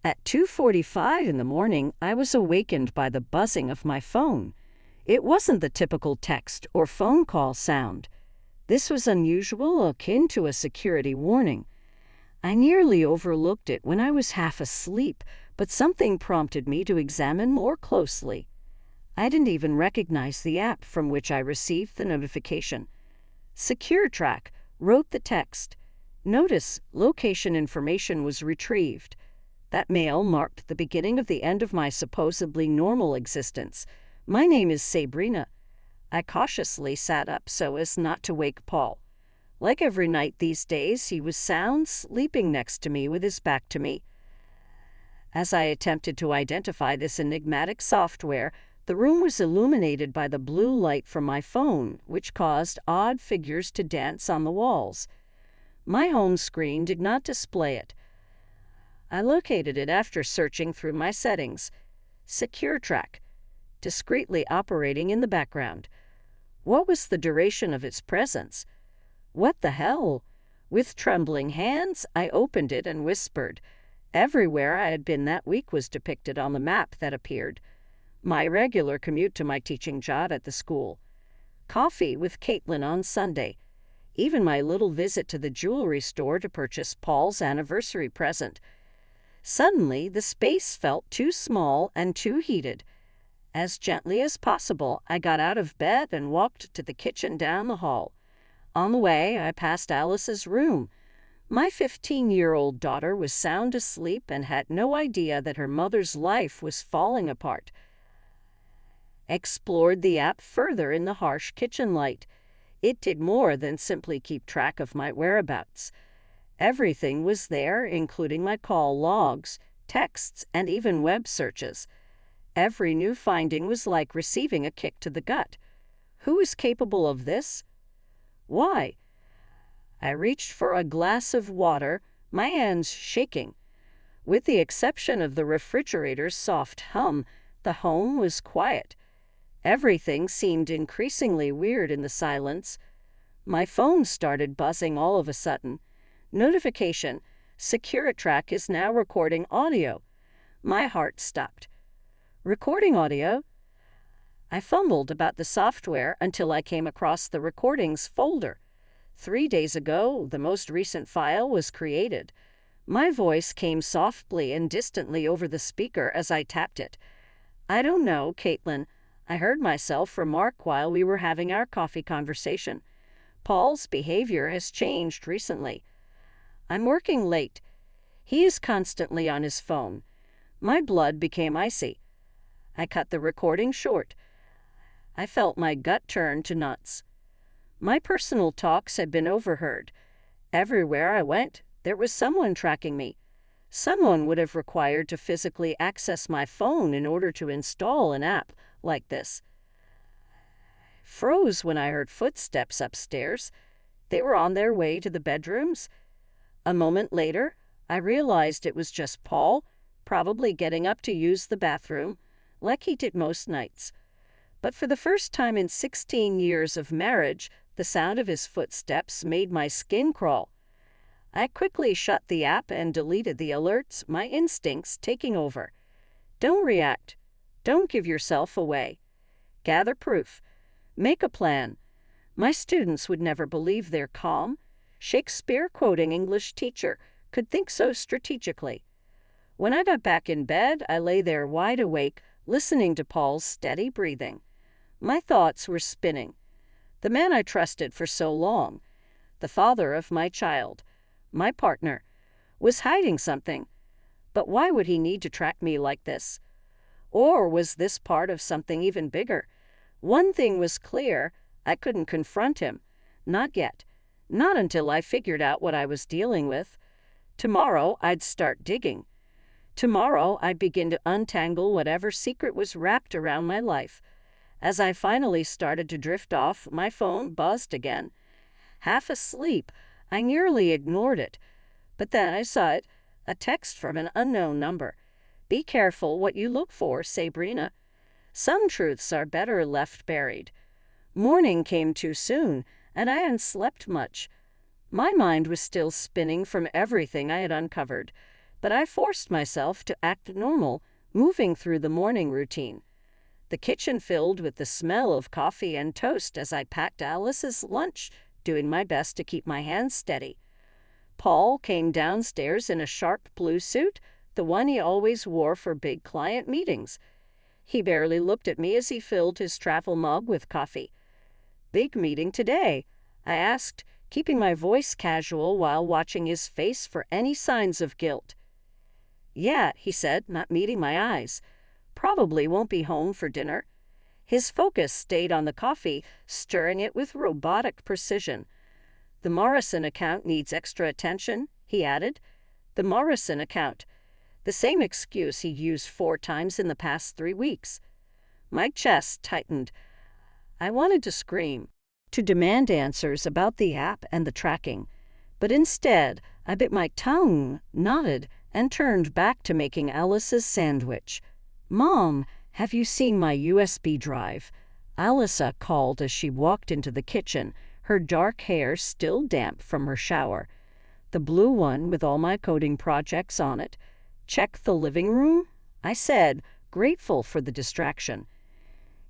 At 2:45 in the morning, I was awakened by the buzzing of my phone. It wasn't the typical text or phone call sound. This was unusual, akin to a security warning. I nearly overlooked it when I was half asleep, but something prompted me to examine more closely. I didn't even recognize the app from which I received the notification. SecureTrack wrote the text. Notice location information was retrieved. That mail marked the beginning of the end of my supposedly normal existence. My name is Sabrina. I cautiously sat up so as not to wake Paul. Like every night these days, he was sound, sleeping next to me with his back to me. As I attempted to identify this enigmatic software, the room was illuminated by the blue light from my phone, which caused odd figures to dance on the walls. My home screen did not display it. I located it after searching through my settings. SecureTrack, discreetly operating in the background. What was the duration of its presence? What the hell? With trembling hands, I opened it and whispered. Everywhere I had been that week was depicted on the map that appeared. My regular commute to my teaching job at the school. Coffee with Caitlin on Sunday. Even my little visit to the jewelry store to purchase Paul's anniversary present. Suddenly, the space felt too small and too heated. As gently as possible, I got out of bed and walked to the kitchen down the hall. On the way, I passed Alice's room. My 15-year-old daughter was sound asleep and had no idea that her mother's life was falling apart. Explored the app further in the harsh kitchen light. It did more than simply keep track of my whereabouts. Everything was there, including my call logs, texts, and even web searches. Every new finding was like receiving a kick to the gut. Who is capable of this? Why? I reached for a glass of water, my hands shaking. With the exception of the refrigerator's soft hum, the home was quiet. Everything seemed increasingly weird in the silence. My phone started buzzing all of a sudden. Notification: SecureTrack is now recording audio. My heart stopped. Recording audio? I fumbled about the software until I came across the recordings folder. 3 days ago, the most recent file was created. My voice came softly and distantly over the speaker as I tapped it. I don't know, Caitlin. I heard myself remark while we were having our coffee conversation. Paul's behavior has changed recently. I'm working late. He is constantly on his phone. My blood became icy. I cut the recording short. I felt my gut turn to nuts. My personal talks had been overheard. Everywhere I went, there was someone tracking me. Someone would have required to physically access my phone in order to install an app like this. Froze when I heard footsteps upstairs. They were on their way to the bedrooms. A moment later, I realized it was just Paul, probably getting up to use the bathroom, like he did most nights. But for the first time in 16 years of marriage, the sound of his footsteps made my skin crawl. I quickly shut the app and deleted the alerts, my instincts taking over. Don't react. Don't give yourself away. Gather proof. Make a plan. My students would never believe their calm, Shakespeare-quoting English teacher could think so strategically. When I got back in bed, I lay there wide awake, listening to Paul's steady breathing. My thoughts were spinning. The man I trusted for so long, the father of my child, my partner, was hiding something. But why would he need to track me like this? Or was this part of something even bigger? One thing was clear: I couldn't confront him. Not yet. Not until I figured out what I was dealing with. Tomorrow, I'd start digging. Tomorrow, I'd begin to untangle whatever secret was wrapped around my life. As I finally started to drift off, my phone buzzed again. Half asleep, I nearly ignored it. But then I saw it, a text from an unknown number. Be careful what you look for, Sabrina. Some truths are better left buried. Morning came too soon, and I hadn't slept much. My mind was still spinning from everything I had uncovered. but I forced myself to act normal, moving through the morning routine. The kitchen filled with the smell of coffee and toast as I packed Alice's lunch, doing my best to keep my hands steady. Paul came downstairs in a sharp blue suit, the one he always wore for big client meetings. He barely looked at me as he filled his travel mug with coffee. "Big meeting today?" I asked, keeping my voice casual while watching his face for any signs of guilt. "Yeah," he said, not meeting my eyes. "Probably won't be home for dinner." His focus stayed on the coffee, stirring it with robotic precision. "The Morrison account needs extra attention," he added. The Morrison account. The same excuse he used 4 times in the past 3 weeks. My chest tightened. I wanted to scream, to demand answers about the app and the tracking. But instead, I bit my tongue, nodded, and turned back to making Alice's sandwich. "Mom, have you seen my USB drive?" Alyssa called as she walked into the kitchen, her dark hair still damp from her shower. "The blue one with all my coding projects on it." "Check the living room?" I said, grateful for the distraction.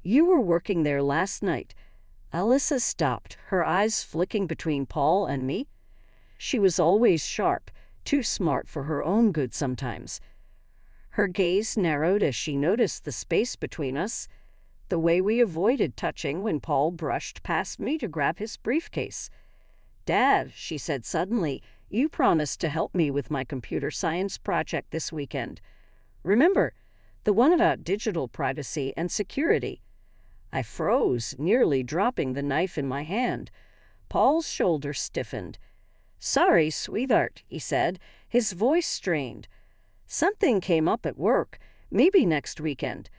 "You were working there last night." Alyssa stopped, her eyes flicking between Paul and me. She was always sharp, too smart for her own good sometimes. Her gaze narrowed as she noticed the space between us, the way we avoided touching when Paul brushed past me to grab his briefcase. "Dad," she said suddenly, "you promised to help me with my computer science project this weekend. Remember, the one about digital privacy and security." I froze, nearly dropping the knife in my hand. Paul's shoulder stiffened. "Sorry, sweetheart," he said, his voice strained. "Something came up at work. Maybe next weekend."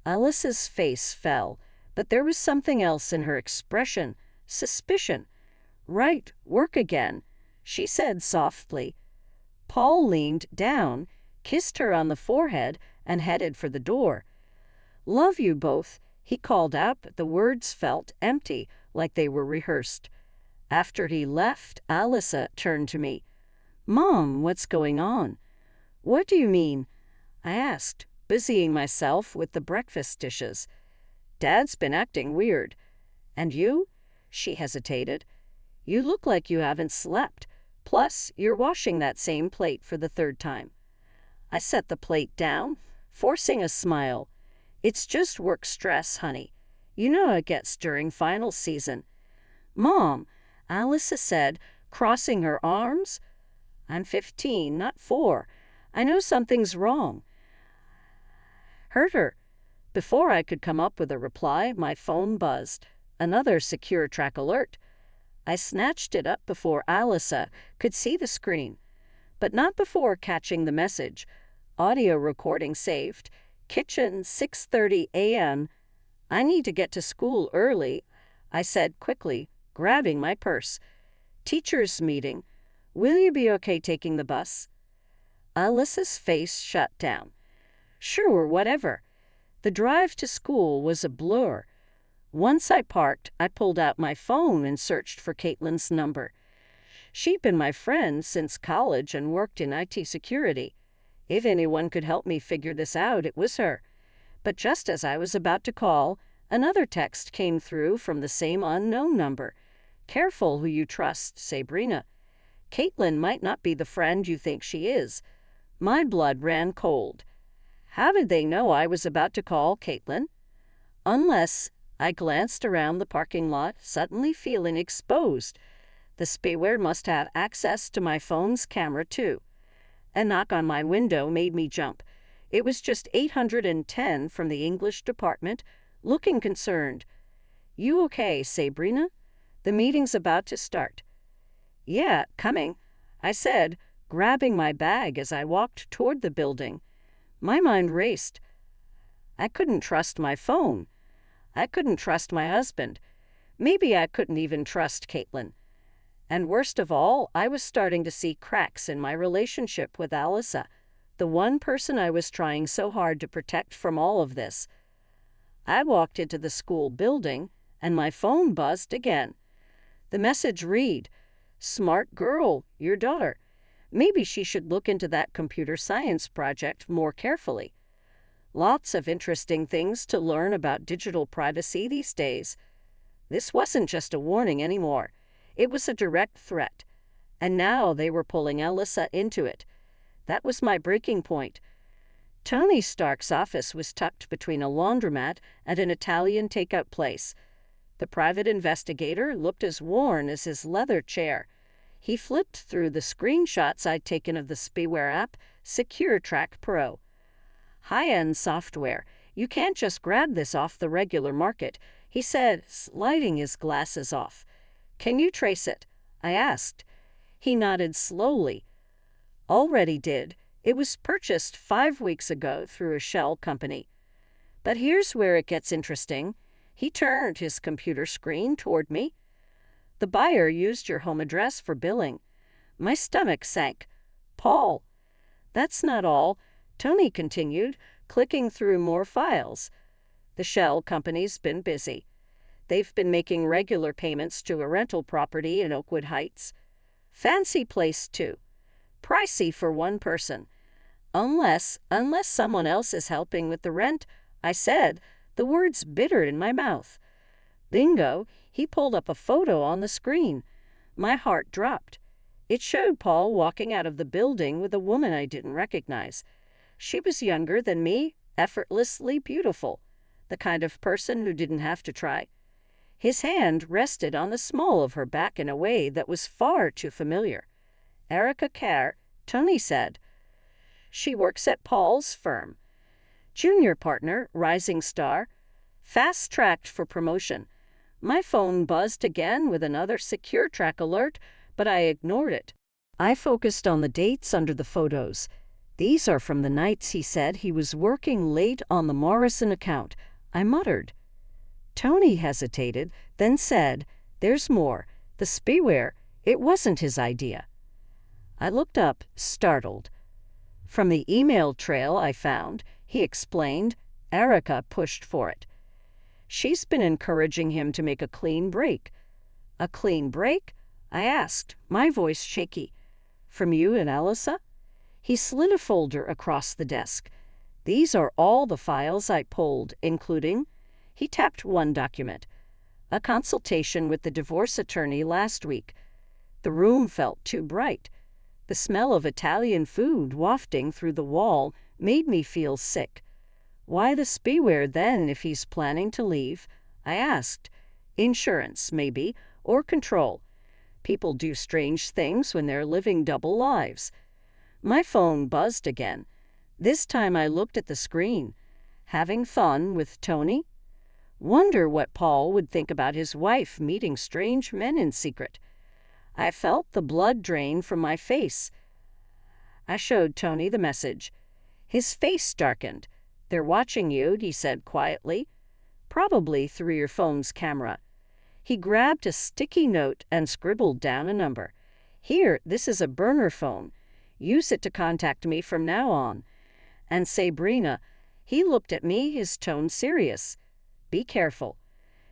Alice's face fell, but there was something else in her expression, suspicion. "Right, work again," she said softly. Paul leaned down, kissed her on the forehead, and headed for the door. "Love you both," he called out, but the words felt empty, like they were rehearsed. After he left, Alyssa turned to me. "Mom, what's going on?" "What do you mean?" I asked, busying myself with the breakfast dishes. "Dad's been acting weird." "And you?" She hesitated. "You look like you haven't slept. Plus, you're washing that same plate for the 3rd time." I set the plate down, forcing a smile. "It's just work stress, honey. You know how it gets during final season." "Mom," Alyssa said, crossing her arms. "I'm 15, not 4. I know something's wrong." Hurt her. Before I could come up with a reply, my phone buzzed. Another secure track alert. I snatched it up before Alyssa could see the screen, but not before catching the message. Audio recording saved. Kitchen, 6:30 a.m. "I need to get to school early," I said quickly, grabbing my purse. "Teachers' meeting. Will you be okay taking the bus?" Alyssa's face shut down. "Sure, whatever." The drive to school was a blur. Once I parked, I pulled out my phone and searched for Caitlin's number. She'd been my friend since college and worked in IT security. If anyone could help me figure this out, it was her. But just as I was about to call, another text came through from the same unknown number. "Careful who you trust, Sabrina. Caitlin might not be the friend you think she is." My blood ran cold. How did they know I was about to call Caitlin? Unless I glanced around the parking lot, suddenly feeling exposed. The spyware must have access to my phone's camera, too. A knock on my window made me jump. It was just 810 from the English department, looking concerned. "You okay, Sabrina? The meeting's about to start." "Yeah, coming," I said, grabbing my bag as I walked toward the building. My mind raced. I couldn't trust my phone. I couldn't trust my husband. Maybe I couldn't even trust Caitlin. And worst of all, I was starting to see cracks in my relationship with Alyssa, the one person I was trying so hard to protect from all of this. I walked into the school building, and my phone buzzed again. The message read, "Smart girl, your daughter. Maybe she should look into that computer science project more carefully. Lots of interesting things to learn about digital privacy these days. This wasn't just a warning anymore. It was a direct threat. And now they were pulling Alyssa into it. That was my breaking point. Tony Stark's office was tucked between a laundromat and an Italian takeout place. The private investigator looked as worn as his leather chair. He flipped through the screenshots I'd taken of the spyware app, Secure Track Pro. High-end software. You can't just grab this off the regular market, he said, sliding his glasses off. Can you trace it? I asked. He nodded slowly. Already did. It was purchased 5 weeks ago through a shell company. But here's where it gets interesting. He turned his computer screen toward me. The buyer used your home address for billing. My stomach sank. Paul. That's not all, Tony continued, clicking through more files. The shell company's been busy. They've been making regular payments to a rental property in Oakwood Heights. Fancy place, too. Pricey for one person. Unless someone else is helping with the rent, I said, the words bitter in my mouth. Bingo, he pulled up a photo on the screen. My heart dropped. It showed Paul walking out of the building with a woman I didn't recognize. She was younger than me, effortlessly beautiful, the kind of person who didn't have to try. His hand rested on the small of her back in a way that was far too familiar. Erica Kerr, Tony said. She works at Paul's firm. Junior partner, rising star, fast-tracked for promotion. My phone buzzed again with another Secure Track alert, but I ignored it. I focused on the dates under the photos. These are from the nights he said he was working late on the Morrison account. I muttered. Tony hesitated, then said, there's more. The spyware, it wasn't his idea. I looked up, startled. From the email trail I found, he explained, Erica pushed for it. She's been encouraging him to make a clean break. A clean break? I asked, my voice shaky. From you and Alyssa? He slid a folder across the desk. These are all the files I pulled, including... He tapped one document. A consultation with the divorce attorney last week. The room felt too bright. The smell of Italian food wafting through the wall made me feel sick. Why the spyware then if he's planning to leave? I asked. Insurance, maybe, or control. People do strange things when they're living double lives. My phone buzzed again. This time I looked at the screen. Having fun with Tony? Wonder what Paul would think about his wife meeting strange men in secret. I felt the blood drain from my face. I showed Tony the message. His face darkened. They're watching you, he said quietly. Probably through your phone's camera. He grabbed a sticky note and scribbled down a number. Here, this is a burner phone. Use it to contact me from now on. And Sabrina, he looked at me, his tone serious. Be careful.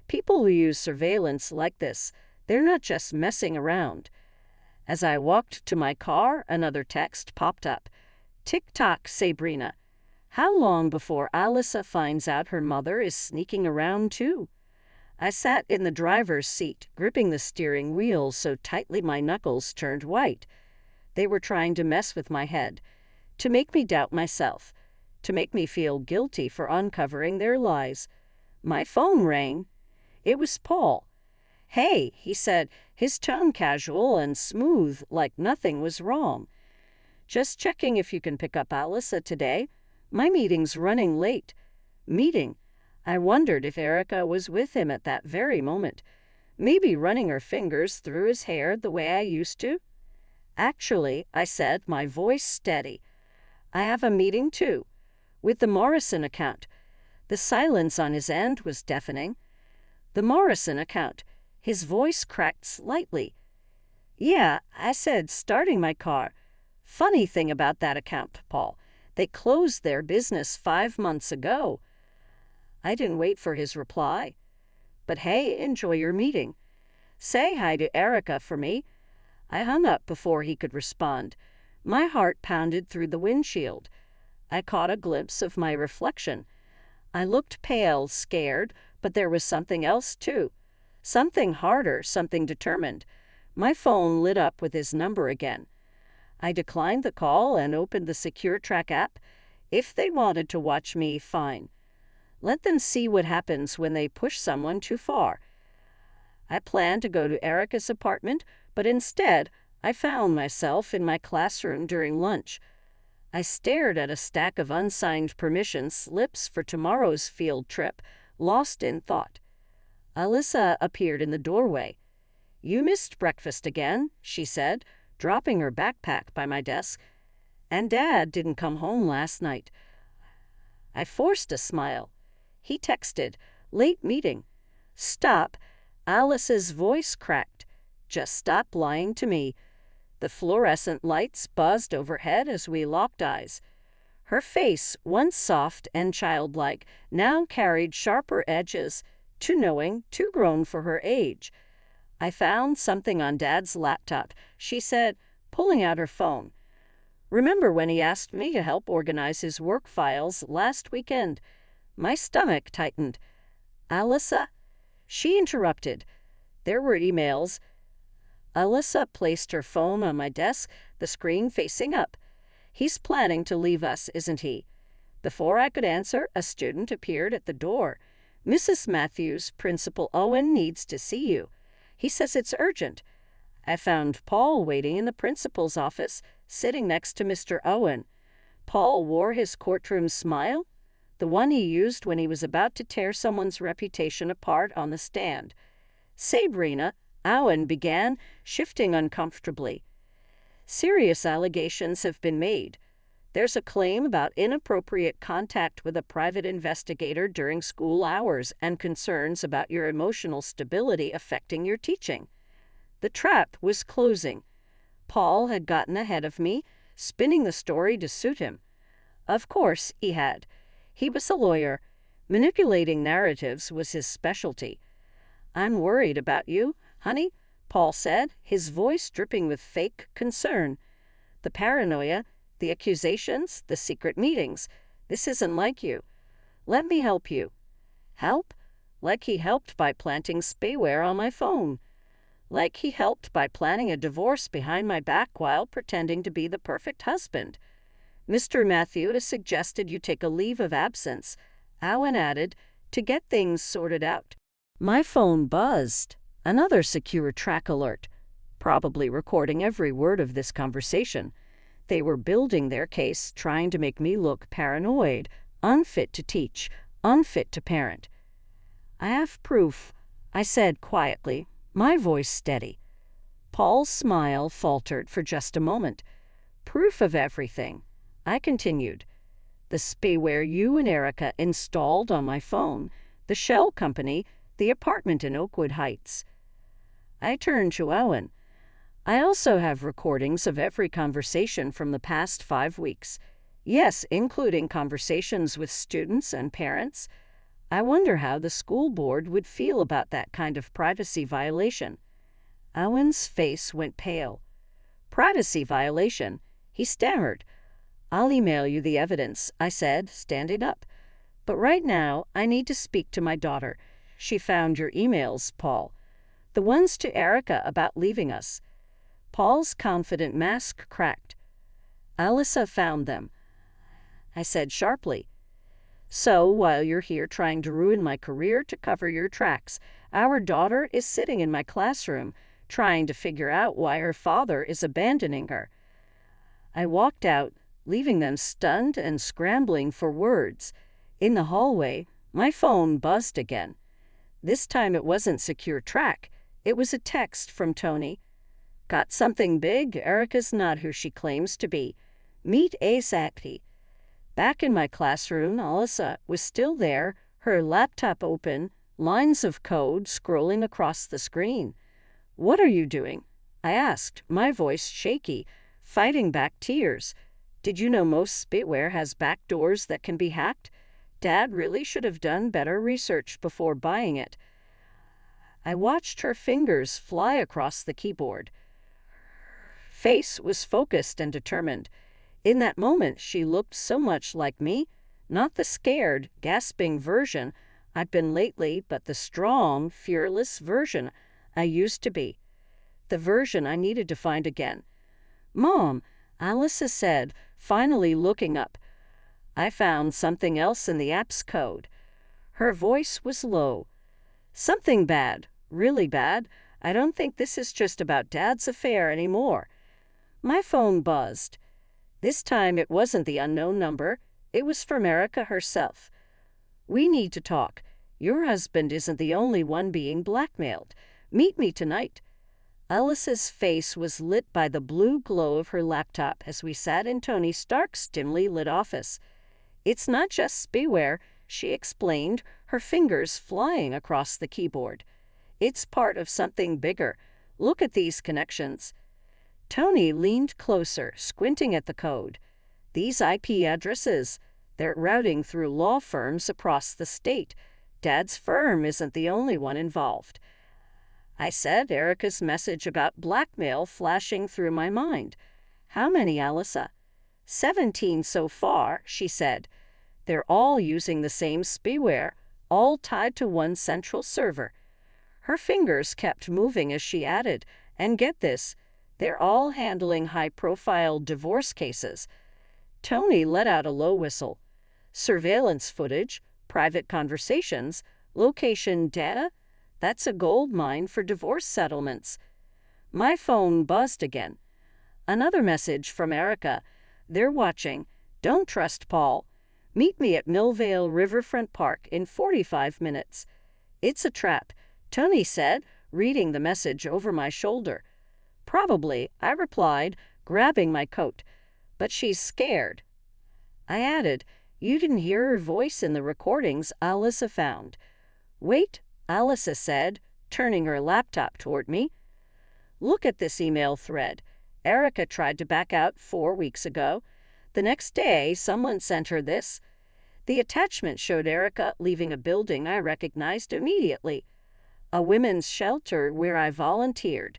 People who use surveillance like this, they're not just messing around. As I walked to my car, another text popped up. Tick-tock, Sabrina. How long before Alyssa finds out her mother is sneaking around too? I sat in the driver's seat, gripping the steering wheel so tightly my knuckles turned white. They were trying to mess with my head, to make me doubt myself, to make me feel guilty for uncovering their lies. My phone rang. It was Paul. Hey, he said, his tone casual and smooth, like nothing was wrong. Just checking if you can pick up Alyssa today. My meeting's running late. Meeting? I wondered if Erica was with him at that very moment, maybe running her fingers through his hair the way I used to. Actually, I said, my voice steady, I have a meeting too, with the Morrison account. The silence on his end was deafening. The Morrison account. His voice cracked slightly. Yeah, I said, starting my car. Funny thing about that account, Paul. They closed their business 5 months ago. I didn't wait for his reply. But hey, enjoy your meeting. Say hi to Erica for me. I hung up before he could respond. My heart pounded through the windshield. I caught a glimpse of my reflection. I looked pale, scared, but there was something else, too. Something harder, something determined. My phone lit up with his number again. I declined the call and opened the Secure Track app. If they wanted to watch me, fine. Let them see what happens when they push someone too far. I planned to go to Erica's apartment, but instead, I found myself in my classroom during lunch. I stared at a stack of unsigned permission slips for tomorrow's field trip, lost in thought. Alyssa appeared in the doorway. "You missed breakfast again," she said, dropping her backpack by my desk. "And Dad didn't come home last night." I forced a smile. He texted, "Late meeting." "Stop." Alice's voice cracked. "Just stop lying to me." The fluorescent lights buzzed overhead as we locked eyes. Her face, once soft and childlike, now carried sharper edges, too knowing, too grown for her age. "I found something on Dad's laptop," she said, pulling out her phone. "Remember when he asked me to help organize his work files last weekend?" My stomach tightened. "Alyssa?" She interrupted. There were emails. Alyssa placed her phone on my desk, the screen facing up. "He's planning to leave us, isn't he?" Before I could answer, a student appeared at the door. "Mrs. Matthews, Principal Owen needs to see you. He says it's urgent." I found Paul waiting in the principal's office, sitting next to Mr. Owen. Paul wore his courtroom smile, the one he used when he was about to tear someone's reputation apart on the stand. "Sabrina," Owen began, shifting uncomfortably. "Serious allegations have been made. There's a claim about inappropriate contact with a private investigator during school hours and concerns about your emotional stability affecting your teaching." The trap was closing. Paul had gotten ahead of me, spinning the story to suit him. Of course he had. He was a lawyer. Manipulating narratives was his specialty. "I'm worried about you, honey," Paul said, his voice dripping with fake concern. "The paranoia, the accusations, the secret meetings. This isn't like you. Let me help you." Help? Like he helped by planting spyware on my phone. Like he helped by planning a divorce behind my back while pretending to be the perfect husband. "Mr. Matthews suggested you take a leave of absence," Owen added, "to get things sorted out." My phone buzzed. Another Secure Track alert. Probably recording every word of this conversation. They were building their case, trying to make me look paranoid, unfit to teach, unfit to parent. "I have proof," I said quietly, my voice steady. Paul's smile faltered for just a moment. "Proof of everything," I continued. "The spyware you and Erica installed on my phone, the shell company, the apartment in Oakwood Heights." I turned to Owen. "I also have recordings of every conversation from the past 5 weeks. Yes, including conversations with students and parents. I wonder how the school board would feel about that kind of privacy violation." Owen's face went pale. "Privacy violation?" He stammered. "I'll email you the evidence," I said, standing up. "But right now, I need to speak to my daughter. She found your emails, Paul. The ones to Erica about leaving us." Paul's confident mask cracked. "Alyssa found them," I said sharply. "So, while you're here trying to ruin my career to cover your tracks, our daughter is sitting in my classroom, trying to figure out why her father is abandoning her." I walked out, leaving them stunned and scrambling for words. In the hallway, my phone buzzed again. This time it wasn't Secure Track. It was a text from Tony. "Got something big? Erica's not who she claims to be. Meet ASAP." Back in my classroom, Alyssa was still there, her laptop open, lines of code scrolling across the screen. "What are you doing?" I asked, my voice shaky, fighting back tears. "Did you know most spyware has back doors that can be hacked? Dad really should have done better research before buying it." I watched her fingers fly across the keyboard. face was focused and determined. In that moment, she looked so much like me, not the scared, gasping version I'd been lately, but the strong, fearless version I used to be. The version I needed to find again. "Mom," Alyssa said, finally looking up. "I found something else in the app's code." Her voice was low. "Something bad, really bad. I don't think this is just about Dad's affair anymore." My phone buzzed. This time it wasn't the unknown number. It was from Erica herself. "We need to talk. Your husband isn't the only one being blackmailed. Meet me tonight." Alyssa's face was lit by the blue glow of her laptop as we sat in Tony Stark's dimly lit office. "It's not just spyware," she explained, her fingers flying across the keyboard. "It's part of something bigger. Look at these connections." Tony leaned closer, squinting at the code. "These IP addresses, they're routing through law firms across the state. Dad's firm isn't the only one involved." I said, Erica's message about blackmail flashing through my mind. "How many, Alyssa?" 17 so far," she said. "They're all using the same spyware, all tied to one central server." Her fingers kept moving as she added, "And get this, they're all handling high-profile divorce cases." Tony let out a low whistle. "Surveillance footage, private conversations, location data? That's a gold mine for divorce settlements." My phone buzzed again. Another message from Erica. "They're watching. Don't trust Paul. Meet me at Millvale Riverfront Park in 45 minutes. "It's a trap," Tony said, reading the message over my shoulder. "Probably," I replied, grabbing my coat. "But she's scared." I added, "You didn't hear her voice in the recordings Alyssa found." "Wait," Alyssa said, turning her laptop toward me. "Look at this email thread. Erica tried to back out 4 weeks ago. The next day, someone sent her this." The attachment showed Erica leaving a building I recognized immediately. A women's shelter where I volunteered.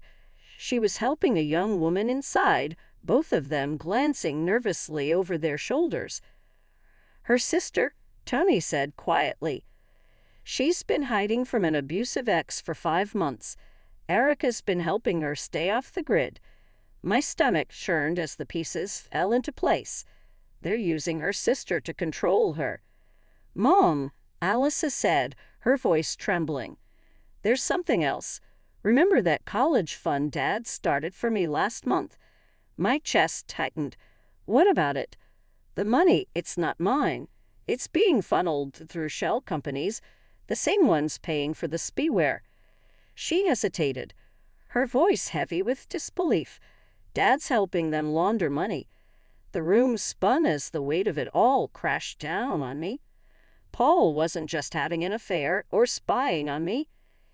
She was helping a young woman inside, both of them glancing nervously over their shoulders. "Her sister," Tony said quietly. "She's been hiding from an abusive ex for 5 months. Erica's been helping her stay off the grid." My stomach churned as the pieces fell into place. They're using her sister to control her. "Mom," Alyssa said, her voice trembling. "There's something else. Remember that college fund Dad started for me last month?" My chest tightened. "What about it?" "The money, it's not mine. It's being funneled through shell companies, the same ones paying for the spyware." She hesitated, her voice heavy with disbelief. "Dad's helping them launder money." The room spun as the weight of it all crashed down on me. Paul wasn't just having an affair or spying on me.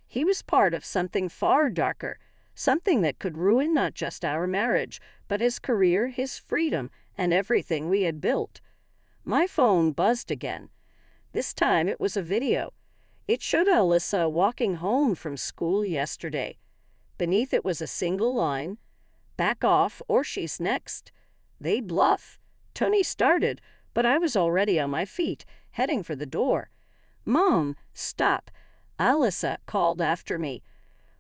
He was part of something far darker, something that could ruin not just our marriage, but his career, his freedom, and everything we had built. My phone buzzed again. This time it was a video. It showed Alyssa walking home from school yesterday. Beneath it was a single line, "Back off or she's next." "They bluff." Tony started, but I was already on my feet, heading for the door. "Mom, stop," Alyssa called after me.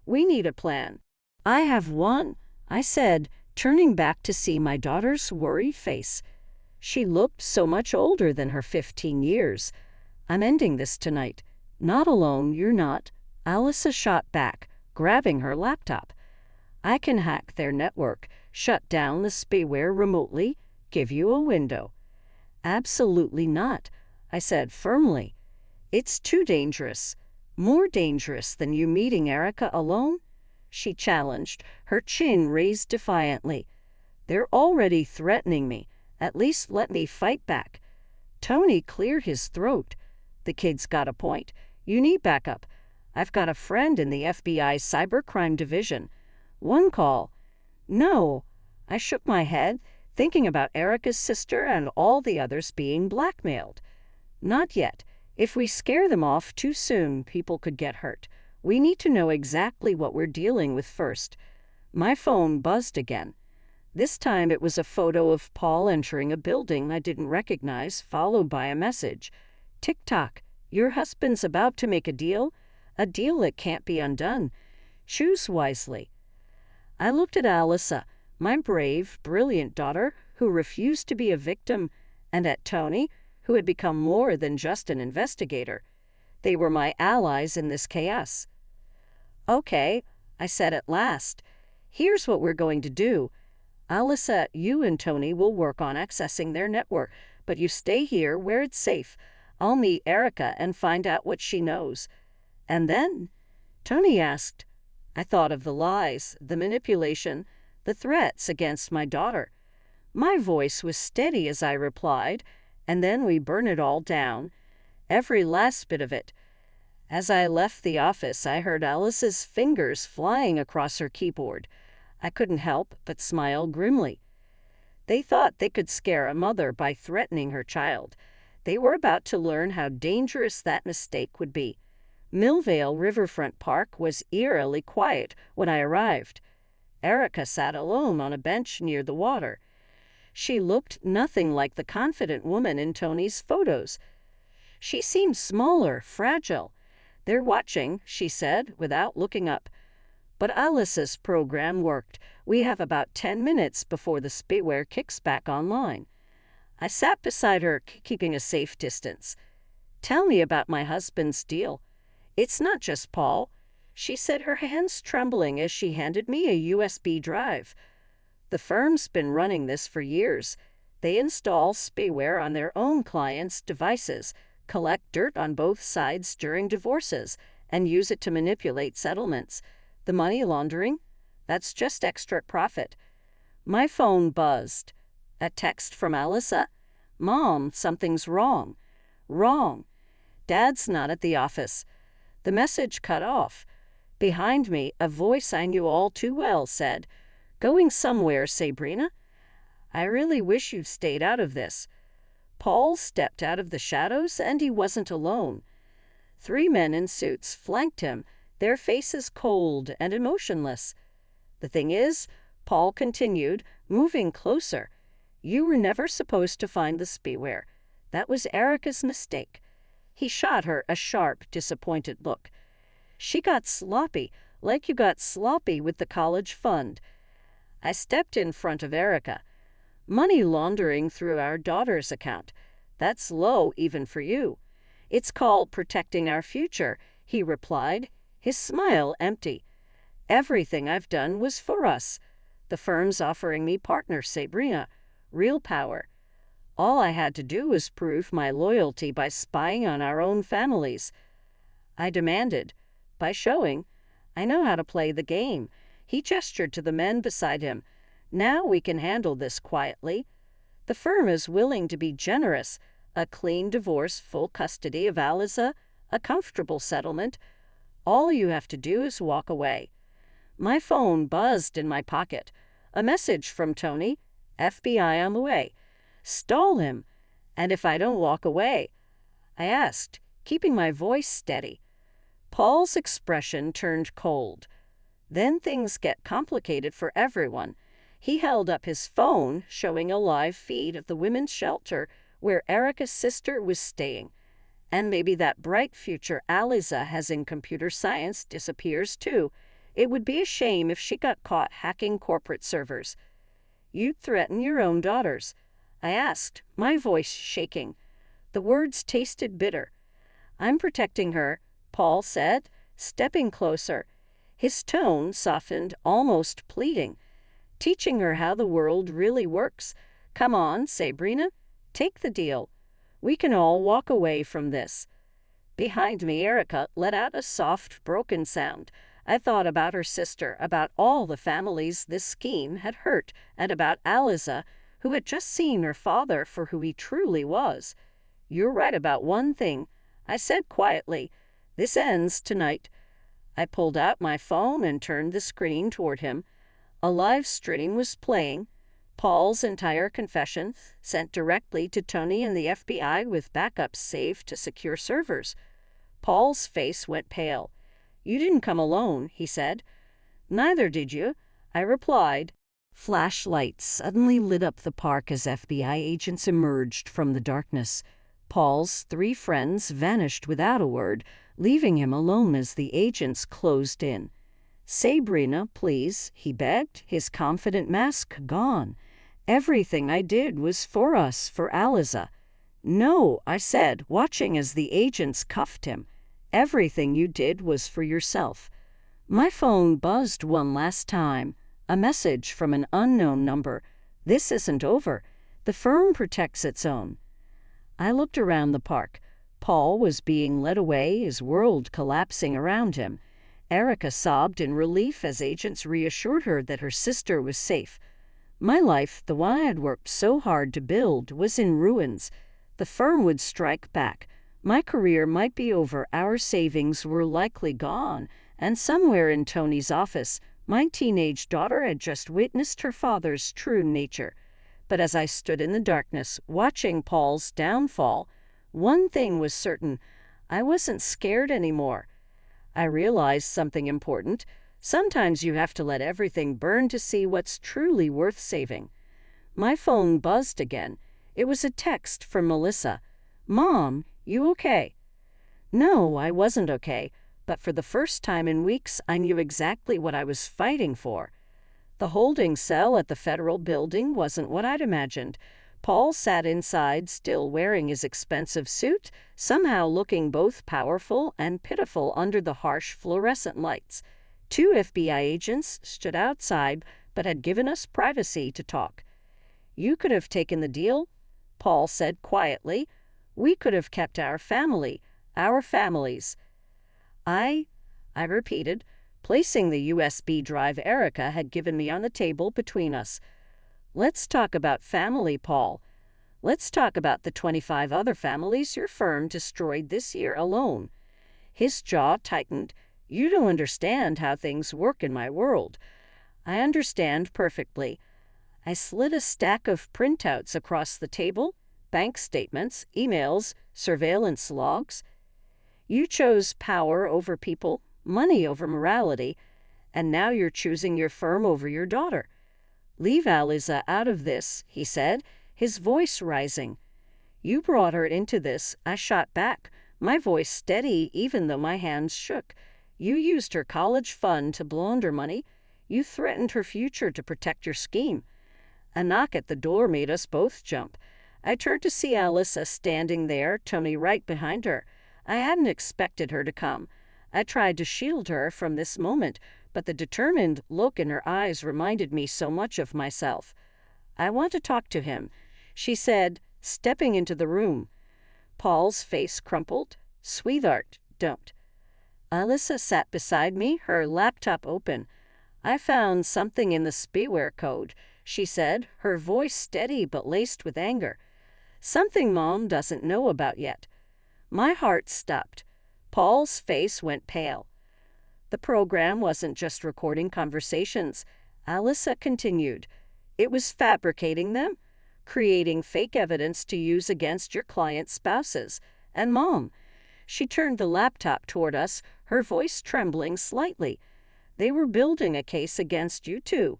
"We need a plan." "I have one," I said, turning back to see my daughter's worried face. She looked so much older than her 15 years. "I'm ending this tonight." "Not alone, you're not," Alyssa shot back, grabbing her laptop. "I can hack their network, shut down the spyware remotely, give you a window." "Absolutely not," I said firmly. "It's too dangerous. More dangerous than you meeting Erica alone?" she challenged, her chin raised defiantly. "They're already threatening me. At least let me fight back." Tony cleared his throat. "The kid's got a point. You need backup. I've got a friend in the FBI's cybercrime division. One call." "No." I shook my head, thinking about Erica's sister and all the others being blackmailed. "Not yet. If we scare them off too soon, people could get hurt. We need to know exactly what we're dealing with first." My phone buzzed again. This time it was a photo of Paul entering a building I didn't recognize, followed by a message. "Tick-tock, your husband's about to make a deal that can't be undone. Choose wisely." I looked at Alyssa, my brave, brilliant daughter, who refused to be a victim, and at Tony, who had become more than just an investigator. They were my allies in this chaos. "Okay," I said at last. "Here's what we're going to do. Alyssa, you and Tony will work on accessing their network, but you stay here where it's safe. I'll meet Erica and find out what she knows." "And then?" Tony asked. I thought of the lies, the manipulation, the threats against my daughter. My voice was steady as I replied, "And then we burn it all down. Every last bit of it." As I left the office, I heard Alice's fingers flying across her keyboard. I couldn't help but smile grimly. They thought they could scare a mother by threatening her child. They were about to learn how dangerous that mistake would be. Millvale Riverfront Park was eerily quiet when I arrived. Erica sat alone on a bench near the water. She looked nothing like the confident woman in Tony's photos. She seemed smaller, fragile. "They're watching," she said, without looking up. "But Alice's program worked. We have about 10 minutes before the spyware kicks back online." I sat beside her, keeping a safe distance. "Tell me about my husband's deal. It's not just Paul," she said, her hands trembling as she handed me a USB drive. "The firm's been running this for years. They install spyware on their own clients' devices, collect dirt on both sides during divorces, and use it to manipulate settlements. The money laundering? That's just extra profit." My phone buzzed. A text from Alyssa. "Mom, something's wrong." Wrong. Dad's not at the office. The message cut off. Behind me, a voice I knew all too well said, "Going somewhere, Sabrina? I really wish you'd stayed out of this." Paul stepped out of the shadows, and he wasn't alone. 3 men in suits flanked him, their faces cold and emotionless. "The thing is," Paul continued, moving closer, "you were never supposed to find the spyware. That was Erica's mistake." He shot her a sharp, disappointed look. "She got sloppy, like you got sloppy with the college fund." I stepped in front of Erica. "Money laundering through our daughter's account. That's low even for you." "It's called protecting our future," he replied, his smile empty. "Everything I've done was for us. The firm's offering me partner, Sabrina. Real power. All I had to do was prove my loyalty by spying on our own families." I demanded, "By showing I know how to play the game." He gestured to the men beside him. "Now we can handle this quietly. The firm is willing to be generous. A clean divorce, full custody of Alyssa, a comfortable settlement. All you have to do is walk away." My phone buzzed in my pocket. A message from Tony. "FBI on the way. Stall him. And if I don't walk away?" I asked, keeping my voice steady. Paul's expression turned cold. Then things get complicated for everyone. He held up his phone, showing a live feed of the women's shelter where Erica's sister was staying. And maybe that bright future Aliza has in computer science disappears too. It would be a shame if she got caught hacking corporate servers. "You'd threaten your own daughters?" I asked, my voice shaking. The words tasted bitter. "I'm protecting her," Paul said, stepping closer. His tone softened, almost pleading. "Teaching her how the world really works. Come on, Sabrina, take the deal. We can all walk away from this." Behind me, Erica let out a soft, broken sound. I thought about her sister, about all the families this scheme had hurt, and about Aliza, who had just seen her father for who he truly was. "You're right about one thing," I said quietly. "This ends tonight." I pulled out my phone and turned the screen toward him. A live stream was playing. Paul's entire confession, sent directly to Tony and the FBI with backups saved to secure servers. Paul's face went pale. "You didn't come alone," he said. "Neither did you," I replied. Flashlights suddenly lit up the park as FBI agents emerged from the darkness. Paul's 3 friends vanished without a word, leaving him alone as the agents closed in. "Sabrina, please," he begged, his confident mask gone. "Everything I did was for us, for Aliza." "No," I said, watching as the agents cuffed him. "Everything you did was for yourself." My phone buzzed one last time. A message from an unknown number. "This isn't over. The firm protects its own." I looked around the park. Paul was being led away, his world collapsing around him. Erica sobbed in relief as agents reassured her that her sister was safe. My life, the one I had worked so hard to build, was in ruins. The firm would strike back. My career might be over, our savings were likely gone, and somewhere in Tony's office, my teenage daughter had just witnessed her father's true nature. But as I stood in the darkness, watching Paul's downfall, one thing was certain: I wasn't scared anymore. I realized something important. Sometimes you have to let everything burn to see what's truly worth saving. My phone buzzed again. It was a text from Melissa. "Mom, you okay?" No, I wasn't okay, but for the first time in weeks, I knew exactly what I was fighting for. The holding cell at the federal building wasn't what I'd imagined. Paul sat inside, still wearing his expensive suit, somehow looking both powerful and pitiful under the harsh fluorescent lights. 2 FBI agents stood outside, but had given us privacy to talk. "You could have taken the deal," Paul said quietly. "We could have kept our family, our families." I repeated, placing the USB drive Erica had given me on the table between us. "Let's talk about family, Paul. Let's talk about the 25 other families your firm destroyed this year alone." His jaw tightened. "You don't understand how things work in my world." "I understand perfectly." I slid a stack of printouts across the table, bank statements, emails, surveillance logs. "You chose power over people, money over morality, and now you're choosing your firm over your daughter. Leave Aliza out of this," he said, his voice rising. "You brought her into this," I shot back, my voice steady even though my hands shook. "You used her college fund to launder money. You threatened her future to protect your scheme." A knock at the door made us both jump. I turned to see Alyssa standing there, Tony right behind her. I hadn't expected her to come. I tried to shield her from this moment, but the determined look in her eyes reminded me so much of myself. "I want to talk to him," she said, stepping into the room. Paul's face crumpled. "Sweetheart, don't." Alyssa sat beside me, her laptop open. "I found something in the spyware code," she said, her voice steady but laced with anger. "Something Mom doesn't know about yet." My heart stopped. Paul's face went pale. "The program wasn't just recording conversations," Alyssa continued. "It was fabricating them, creating fake evidence to use against your client's spouses. And Mom," she turned the laptop toward us, her voice trembling slightly, "they were building a case against you too."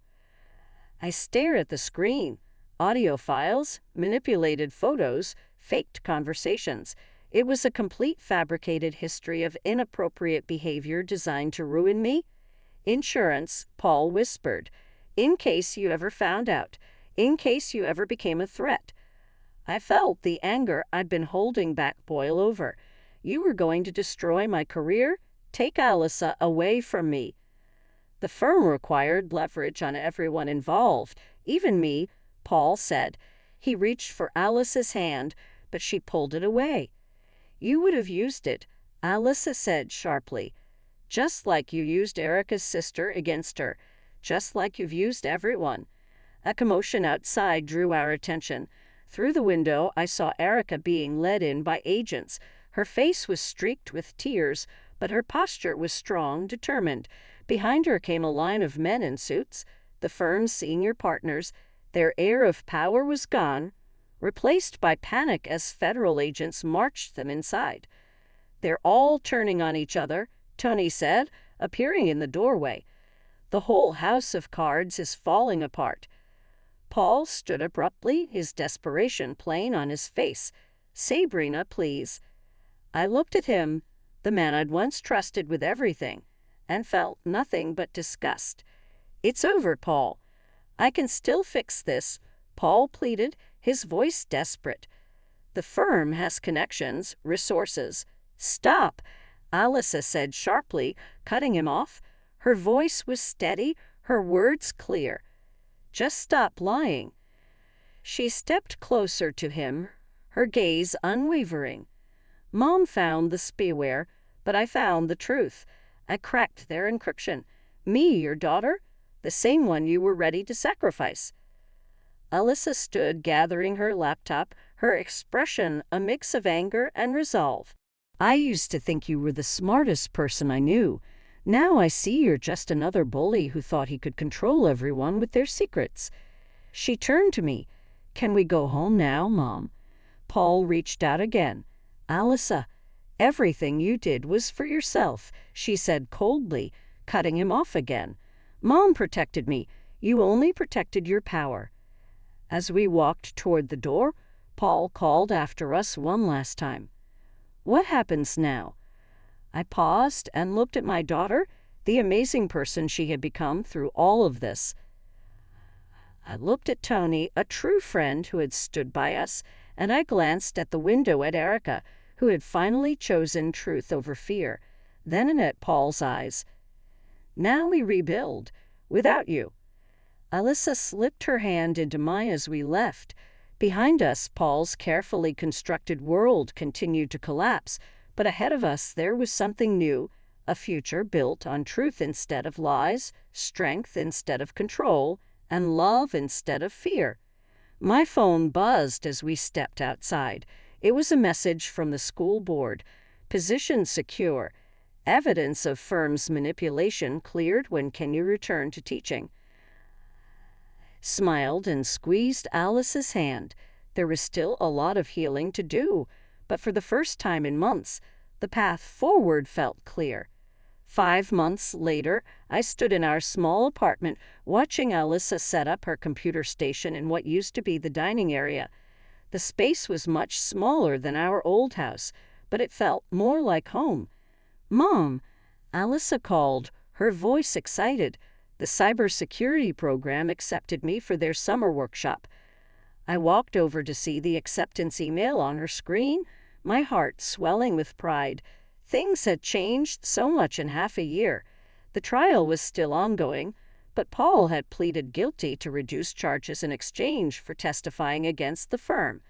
I stared at the screen. Audio files, manipulated photos, faked conversations. It was a complete fabricated history of inappropriate behavior designed to ruin me. "Insurance," Paul whispered. "In case you ever found out. In case you ever became a threat." I felt the anger I'd been holding back boil over. "You were going to destroy my career? Take Alyssa away from me." The firm required leverage on everyone involved, even me, Paul said. He reached for Alice's hand, but she pulled it away. "You would have used it," Alyssa said sharply. "Just like you used Erica's sister against her. Just like you've used everyone." A commotion outside drew our attention. Through the window, I saw Erica being led in by agents. Her face was streaked with tears, but her posture was strong, determined. Behind her came a line of men in suits, the firm's senior partners. Their air of power was gone, replaced by panic as federal agents marched them inside. "They're all turning on each other," Tony said, appearing in the doorway. The whole house of cards is falling apart." Paul stood abruptly, his desperation plain on his face. "Sabrina, please." I looked at him, the man I'd once trusted with everything, and felt nothing but disgust. "It's over, Paul. I can still fix this," Paul pleaded, his voice desperate. "The firm has connections, resources." "Stop," Alyssa said sharply, cutting him off. Her voice was steady, her words clear. "Just stop lying." She stepped closer to him, her gaze unwavering. "Mom found the spyware, but I found the truth. I cracked their encryption. Me, your daughter, the same one you were ready to sacrifice." Alyssa stood gathering her laptop, her expression a mix of anger and resolve. "I used to think you were the smartest person I knew. Now I see you're just another bully who thought he could control everyone with their secrets." She turned to me. "Can we go home now, Mom?" Paul reached out again. "Alyssa, everything you did was for yourself," she said coldly, cutting him off again. "Mom protected me. You only protected your power." As we walked toward the door, Paul called after us one last time. "What happens now?" I paused and looked at my daughter, the amazing person she had become through all of this. I looked at Tony, a true friend who had stood by us, and I glanced at the window at Erica, who had finally chosen truth over fear, then at Paul's eyes. "Now we rebuild, without you." Alyssa slipped her hand into mine as we left. Behind us, Paul's carefully constructed world continued to collapse, but ahead of us there was something new, a future built on truth instead of lies, strength instead of control, and love instead of fear. My phone buzzed as we stepped outside. It was a message from the school board. "Position secure. Evidence of firm's manipulation cleared when can you return to teaching?" Smiled and squeezed Alice's hand. There was still a lot of healing to do, but for the first time in months, the path forward felt clear. 5 months later, I stood in our small apartment watching Alyssa set up her computer station in what used to be the dining area. The space was much smaller than our old house, but it felt more like home. "Mom," Alyssa called, her voice excited. The cybersecurity program accepted me for their summer workshop. I walked over to see the acceptance email on her screen, my heart swelling with pride. Things had changed so much in half a year. The trial was still ongoing, but Paul had pleaded guilty to reduced charges in exchange for testifying against the firm.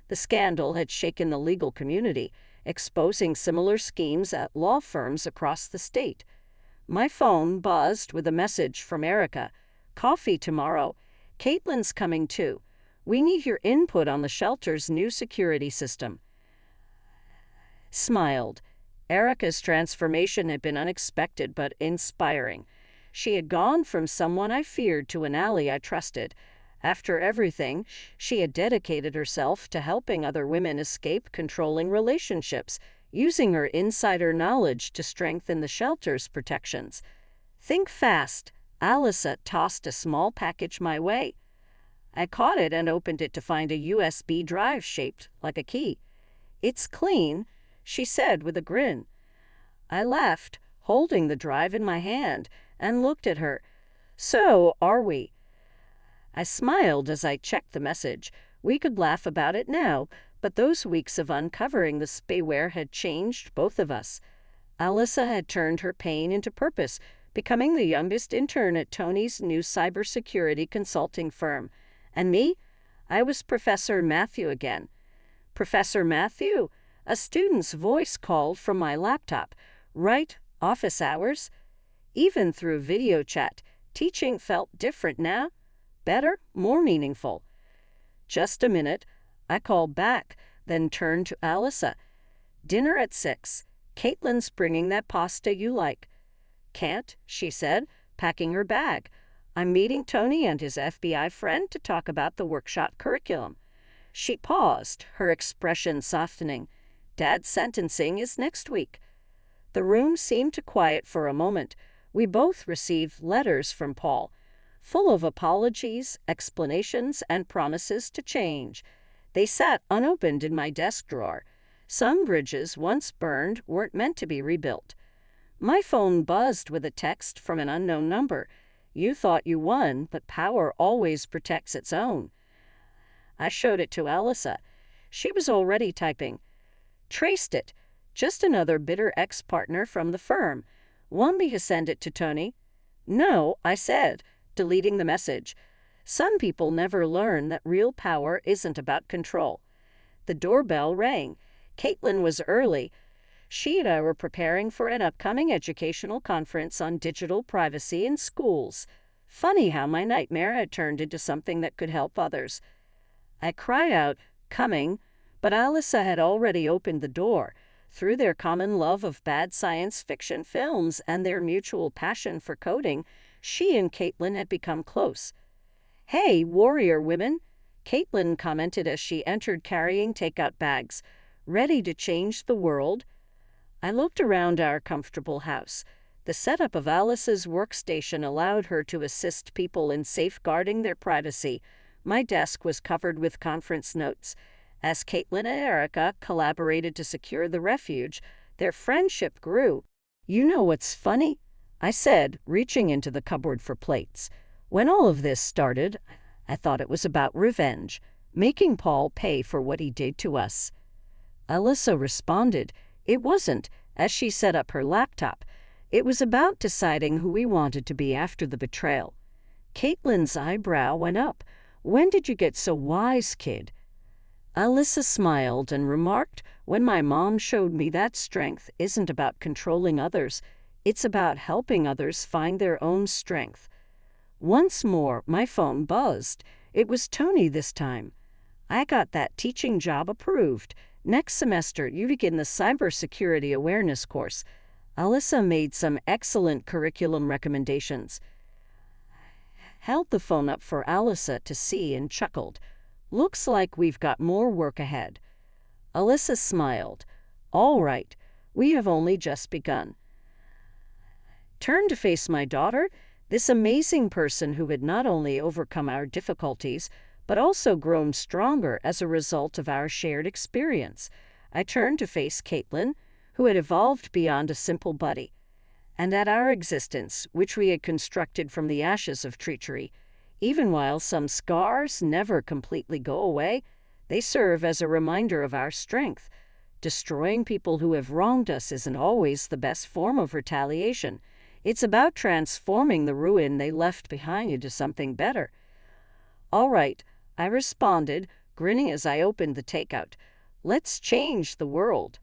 The scandal had shaken the legal community, exposing similar schemes at law firms across the state. My phone buzzed with a message from Erica. "Coffee tomorrow. Caitlin's coming too. We need your input on the shelter's new security system." Smiled. Erica's transformation had been unexpected but inspiring. She had gone from someone I feared to an ally I trusted. After everything, she had dedicated herself to helping other women escape controlling relationships, using her insider knowledge to strengthen the shelter's protections. "Think fast." Alyssa tossed a small package my way. I caught it and opened it to find a USB drive shaped like a key. "It's clean," she said with a grin. I laughed, holding the drive in my hand, and looked at her. "So, are we?" I smiled as I checked the message. We could laugh about it now, but those weeks of uncovering the spyware had changed both of us. Alyssa had turned her pain into purpose, becoming the youngest intern at Tony's new cybersecurity consulting firm. And me? I was Professor Matthew again. "Professor Matthew?" A student's voice called from my laptop. "Right, office hours." Even through video chat, teaching felt different now. Better, more meaningful. "Just a minute." I called back, then turned to Alyssa. "Dinner at 6. Caitlin's bringing that pasta you like." "Can't," she said, packing her bag. "I'm meeting Tony and his FBI friend to talk about the workshop curriculum." She paused, her expression softening. "Dad's sentencing is next week." The room seemed to quiet for a moment. We both received letters from Paul, full of apologies, explanations, and promises to change. They sat unopened in my desk drawer. Some bridges, once burned, weren't meant to be rebuilt. My phone buzzed with a text from an unknown number. You thought you won, but power always protects its own. I showed it to Alyssa. She was already typing. Traced it. Just another bitter ex-partner from the firm. Want me to send it to Tony? No, I said, deleting the message. Some people never learn that real power isn't about control. The doorbell rang. Caitlin was early. She and I were preparing for an upcoming educational conference on digital privacy in schools. Funny how my nightmare had turned into something that could help others. I cried out, "Coming," but Alyssa had already opened the door. Through their common love of bad science fiction films and their mutual passion for coding, she and Caitlin had become close. "Hey, warrior women," Caitlin commented as she entered carrying takeout bags. "Ready to change the world?" I looked around our comfortable house. The setup of Alice's workstation allowed her to assist people in safeguarding their privacy. My desk was covered with conference notes. As Caitlin and Erica collaborated to secure the refuge, their friendship grew. "You know what's funny?" I said, reaching into the cupboard for plates. "When all of this started, I thought it was about revenge, making Paul pay for what he did to us." Alyssa responded, "It wasn't," as she set up her laptop. "It was about deciding who we wanted to be after the betrayal." Caitlin's eyebrow went up. "When did you get so wise, kid?" Alyssa smiled and remarked, "When my mom showed me that strength isn't about controlling others, it's about helping others find their own strength." Once more, my phone buzzed. It was Tony this time. "I got that teaching job approved. Next semester, you begin the cybersecurity awareness course." Alyssa made some excellent curriculum recommendations. Held the phone up for Alyssa to see and chuckled. "Looks like we've got more work ahead." Alyssa smiled. "All right, we have only just begun." Turned to face my daughter, this amazing person who had not only overcome our difficulties, but also grown stronger as a result of our shared experience. I turned to face Caitlin, who had evolved beyond a simple buddy, and at our existence, which we had constructed from the ashes of treachery. Even while some scars never completely go away, they serve as a reminder of our strength. Destroying people who have wronged us isn't always the best form of retaliation. It's about transforming the ruin they left behind into something better. "All right," I responded, grinning as I opened the takeout. "Let's change the world."